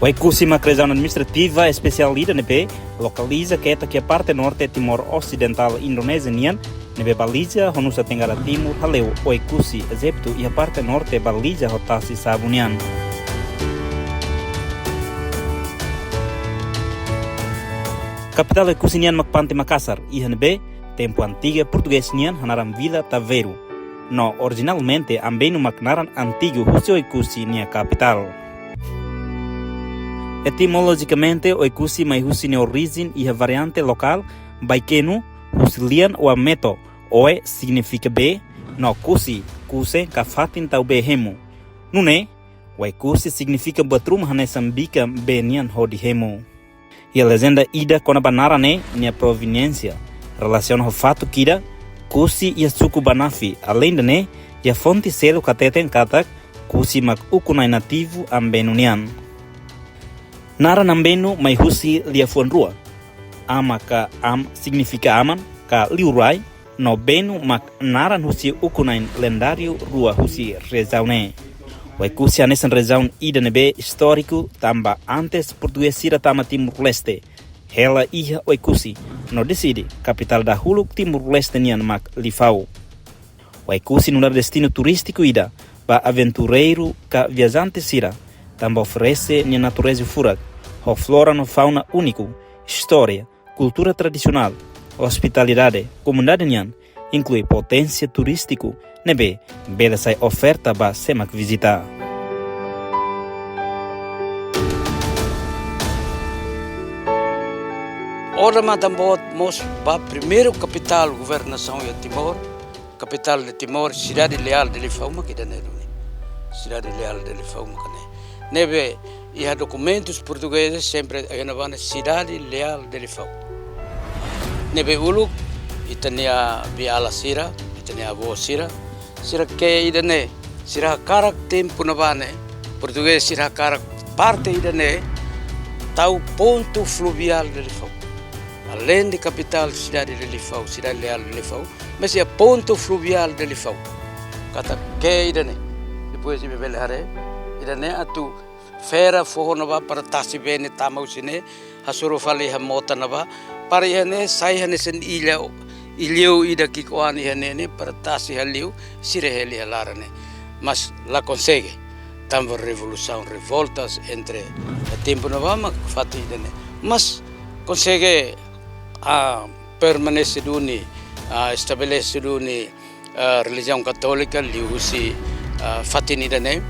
O Ikusi, uma região administrativa especial ida nebe localiza que a parte norte Timor Ocidental Indonésia nebe baliza Nusa Tenggara Timur haleu o Ikusi excepto e a parte norte baliza Hotasi Sabunian. Capital Ikusi nian Macpante Makassar e nebe tempo antiga português nian hanaram Vila Taveiro. No originalmente ambeno macnaran antigo Husio Ikusi nia capital. Etimologicamente, o Ikusi mai husi ne origem e a variante local baikenu husilian o ameto, oe significa be, no kusi, kuse kafatin tau be hemu. Nune, o Ikusi significa batrum hanesambika be nian hodi hemu. E a legenda ida kona banarane nia proveniência, relaciona o fato kida, Kusi e a suku banafi, além de ne, e a fonte selo kateten katak, Kusi mak ukunai nativo ambenunian. Nara nambenu mai husi lia fuan rua. Ama ka am significa aman, ka liurai, no benu mak naran husi ukunain lendário rua husi rezaune. O Ikusi anesan rezaun ida nebe histórico tamba antes português sira tama Timor-Leste. Hela iha o Ikusi, no decide, capital da huluk Timor-Leste nian mak Lifau. O Ikusi num destino turístico ida, ba aventureiro ka viajante sira, tamba oferece nia natureza furak, ho flora no fauna único, história, cultura tradicional, hospitalidade, comunidade nian, inclui potência turístico, nebe, bela sai oferta ba semak visitar. Ora madambot mos ba primeiro capital governação de Timor, capital de Timor, cidade leal de Lifauma que dane cidade leal de Lifauma que nebe e há documentos portugueses sempre a cidade leal de Lifau. Nebe uluk itania biala sira, itania avo sira que idane sira karak tempo na bane português sira karak parte idane tau ponto fluvial de Lifau. Além de capital cidade de Lifau, cidade leal de Lifau, mas é ponto fluvial de Lifau. Kata que idane depois de bebel hare idane atu fera forro naba para tasi bene tamau sine hasuru fali hamota naba para ihane sai hane sen ilheu ida kikoan ihane ne para tasi haliu sire heli halarane mas la consegue tambo revolução revoltas entre tempo naba mak fati idane mas consegue permanece duni estabelece duni religião católica liusi fatini idane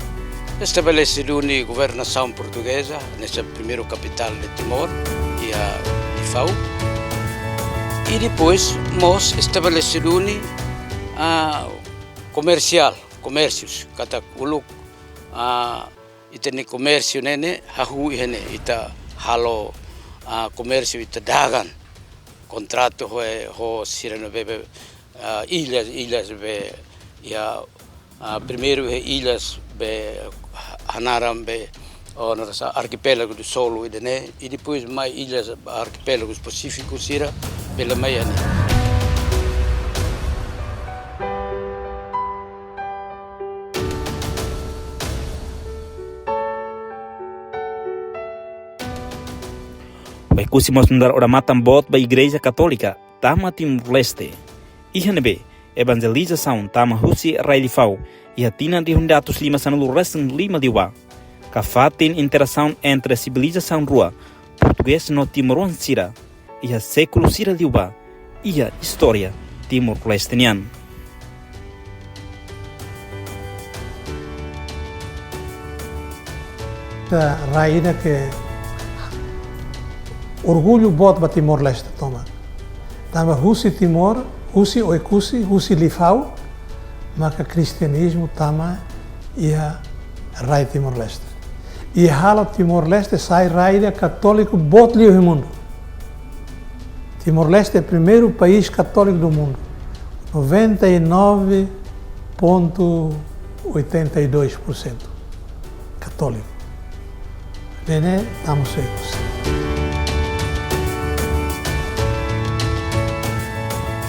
estabelecido na governação portuguesa nessa primeira capital de Timor e a Lifau e depois nós estabelecido comércios kata uluk itene comércio nene hahu ihene ita halo comércio ita dagan contrato ho sireno bebe ilhas be ya primeiro ilhas be hanaram be nasa arquipélago do Solo e depois mais ilhas arquipélagos pacíficos sira pela meia. O Ikusi mos mudar ora matam bot ba igreja católica tama Timor-Leste. Ihanebe evangelização tama husi Railifau e a tina de hundatus lima sanulu resem lima diwa. Kafatin interação entre a civilização rua, português no Timoron sira, e a século sira diwa, e a história Timor-Lestenian. A raída que orgulho bot ba Timor-Leste toma. Tama husi Timor, husi o Ikusi, husi Lifau, maka cristianismo tama ia rai Timor-Leste. E hala Timor-Leste sai raida católico bot liu mundo. Timor-Leste é o primeiro país católico do mundo. 99,82% católico. Bene, estamos secos.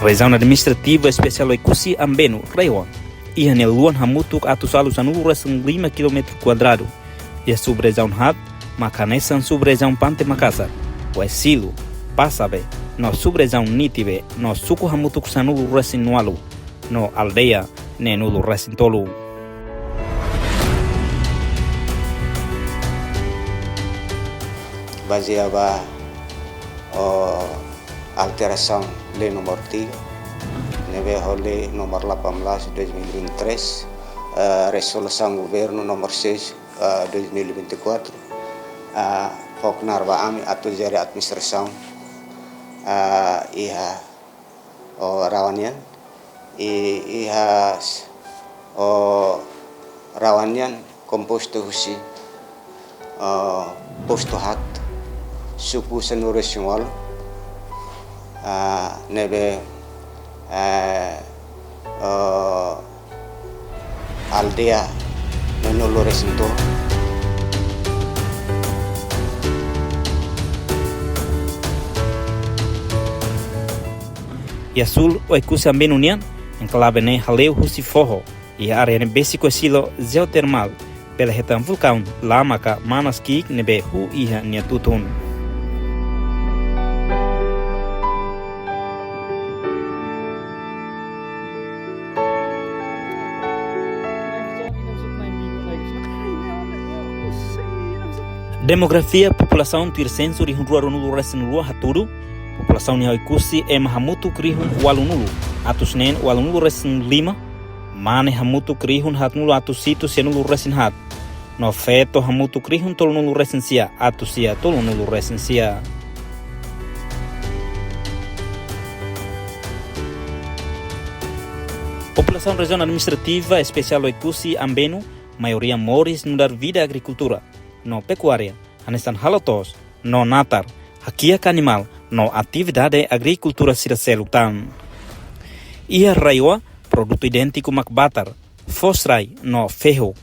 Região administrativa especial Ikusi Ambenu, Reiwan. E a Luan Hamutuk atusalu sanuru resem 5 km². E a subregião Hat, Macanesan subregião Pante Makassar, o Silo, Passabe, no subregião Nitibe, no suku hamutu kusanulu resin nualu, no aldeia nenulu resin tolu. Baseava alteração lei número 3, neve lei número 18 2023, resolução governo número 6 2024, Foknar Baami atau jari administração iha rawanian iha rawanian komposto husi posto hat suku senuru semua nebe aldea menulu resinto. E azul o ekusi amben unian enclave ne haleu husi forro e a área ne basico estilo geotermal pela retan vulcão lamaka manas kik nebe hu iha niatutun. Demografia população tir censo rihun rua nulu resin rua haturu população ni haikusi mahamutu krihun walunulu atus nen walunulu resin 5 mane hamutu krihun hatnulu atus situ senulu resin hat no feto hamutu krihun tolunulu resin sia atus sia tolunulu resin sia. População região administrativa especial Oikusi Ambenu maioria moris no dar vida agricultura no pecuária anestan halotos no natar hakiak animal no atividade agricultura siraselutan. Ia raiwa produto idêntico macbatar fosrai no ferro.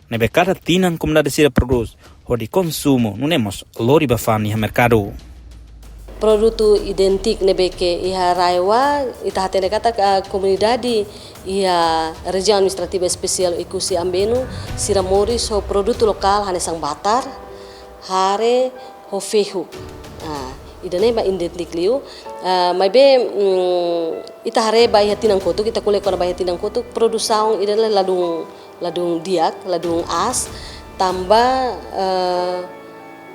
Nebe cada tinan comunidade sira produz o de consumo nunemos lori bafani mercado. Produto identik nebe ke iha raiwa ita hatene kata komunidade iha região administrativa especial Ikusi Ambenu sira moris ho produto lokal hanesang batar hare ho ferro. Idane ba identik liu mai be ita hare ba iha tinang kotuk ita kule kona ba iha tinang kotuk produsaung idane ladung diak ladung as tambah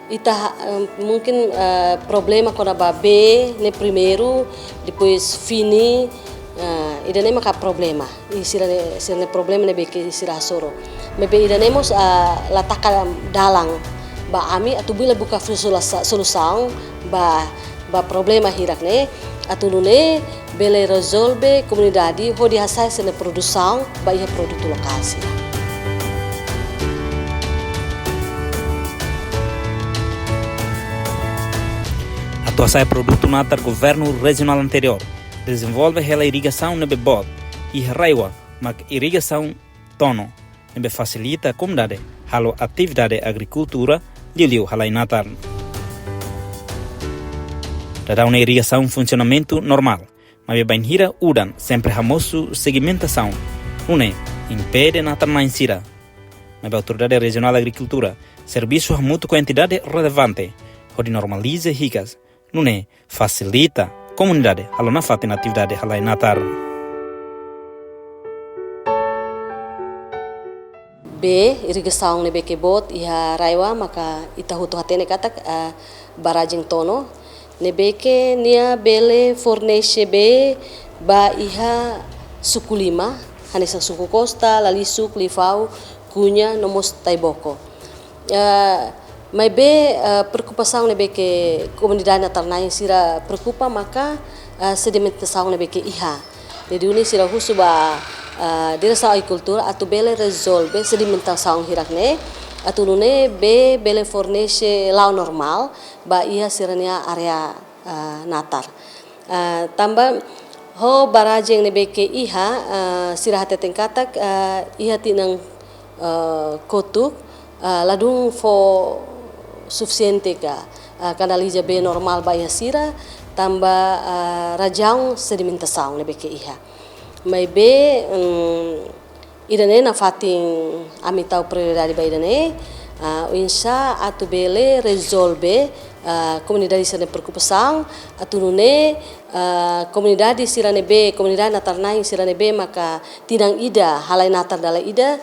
ita mungkin problema kona ba B ne primeiro depois fini idane maka problema sirane problema ne be ke sira soro mebe idane mos lataka dalang ba ami atu bila buka solução ba problema hirak ne atu nune bele resolve comunidade hodi hasai sene produção ba iha produto lokal sira. Atuação produto natar governo regional anterior desenvolve a irrigação nebe bot e raiwa mak irrigação tono nebe facilita a comunidade halo atividade agricultura liu halai natar. Dará uma irrigação funcionamento normal, mas bem hira udan sempre hamosu segmentação, une impede natar na insira. Mas a autoridade regional de agricultura serviço hamutu com entidade relevante, onde normaliza ricas, une facilita comunidade halo na fate na atividade halai natar. B irrigação nebe ke bot iha raiwa maka ita hutu hatene kata barajing tono nebe ke nia bele fornece be ba iha suku lima hanesa suku Costa Lalisuk Lifau Cunha nomos Taiboko mai be preocupação nebe ke comunidade natal na sira preocupa maka sedimentação nebe ke iha jadi uni sira husu ba direção agricultura atu bele resolve sedimentação hirakne atu nune bele fornece lau normal ba ia sirania area natar tambah ho barajeng nebe ke iha sirahate tengkatak iha tinang kotuk ladung fo suficiente ka kanaliza be normal ba iha sira tambah rajang sedimentação nebe ke iha mai be idane na fating ami tau prioridade ba idane Insya atu bele resolve comunidade sirane preocupação atu nune comunidade sirane be comunidade natarnai sirane be maka tinang ida halai natar dala ida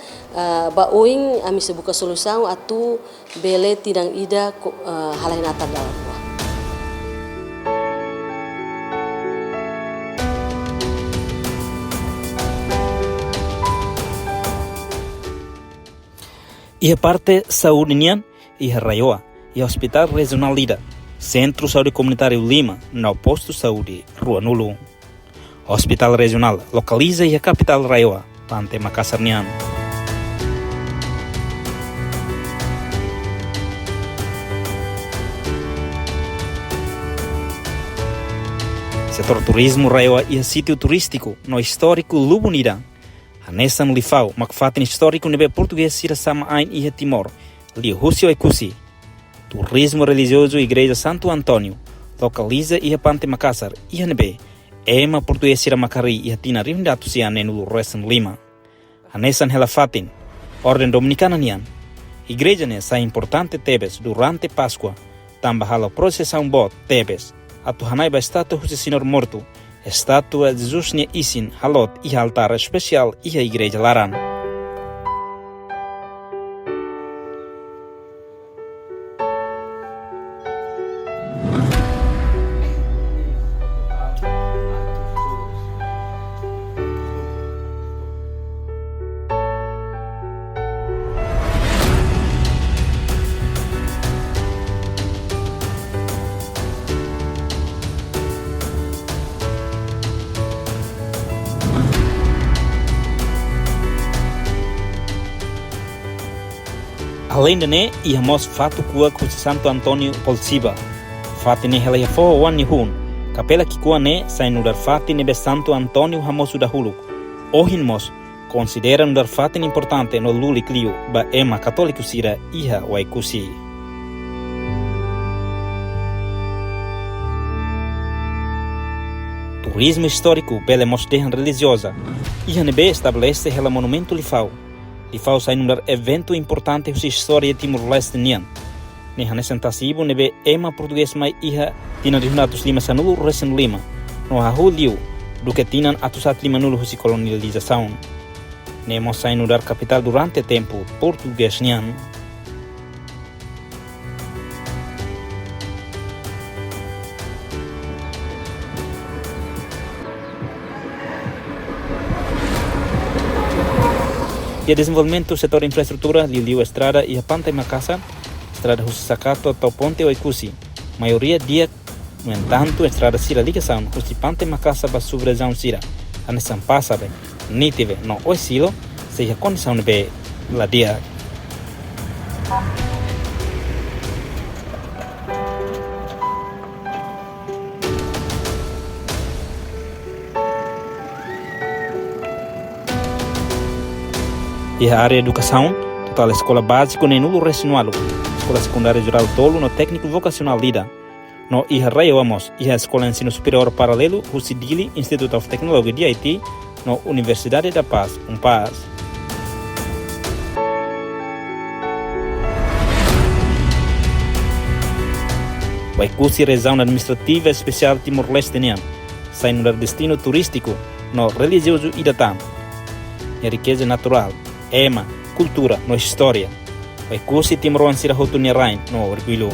ba oing ami sebuka solução atu bele tinang ida halai natar dala rua. Ia parte saúde nian, ia raioa, ia hospital regional Lida, Centro Saúde Comunitário Lima, no posto saúde Rua Nulu. Hospital regional localiza ia capital raioa, Pante Makassar nian. Setor turismo raioa ia sítio turístico no histórico Lubunida. Hanesan lifau makfatin histórico nebe português sira sama ain ia Timor, li Husio e Kusi. Turismo religioso Igreja Santo Antônio, localiza ia Pante Makassar, ia nebe, ema português sira Macari ia tina rindatu siane no Resten Lima. Hanesan helafatin, Ordem Dominicana nian. Igreja ne sa importante tebes durante Páscoa, tamba hala processão bot tebes, atu hanai ba estátua José Senhor morto, estátua de Jesus ne isin halot e altar especial e a igreja laran. Além de ne, íamos fato kua com Santo Antônio Polsiba. Fati ne hela fo wan ni hun. Capela que kua ne sai no dar fati nebe Santo Antônio Hamosu da Huluk. Ohinmos considera no dar fati importante no luli clio ba ema católico sira iha wai kusi. Turismo histórico bele mosterran religiosa. Iha nebe estabelece hela monumento lifau. Lifau sai num evento importante na história de Timor-Leste nian. Neha nesentasibo nebe ema português mai iha tina dihunatus lima sanulu resen lima. No hahu liu do que tinan atusat lima nulu husi colonialização. Nemo sai num capital durante tempo português nian. E desenvolvimento do setor infraestrutura liu estrada e a Pante Makassar, estrada Husisacato ao Ponte Oikusi. Maioria dia, no entanto, estrada sira ligação Husi Pante Makassar para subregião sira. A nessa passa bem, nítive no oisilo, seja condição de bem lá dia. E a área de educação, total escola básica nem nulo resinualo, escola secundária geral tolo no técnico vocacional Lida. No iha raiamos, iha escola ensino superior paralelo, Husidili Institute of Technology de Haiti, no Universidade da Paz, Paz. Vai curso região administrativa especial Timor-Leste nian, sai no destino turístico, no religioso Idatam. E a riqueza natural, ema, cultura, no história. Vai curso Timor-Leste sira hotu no orgulho.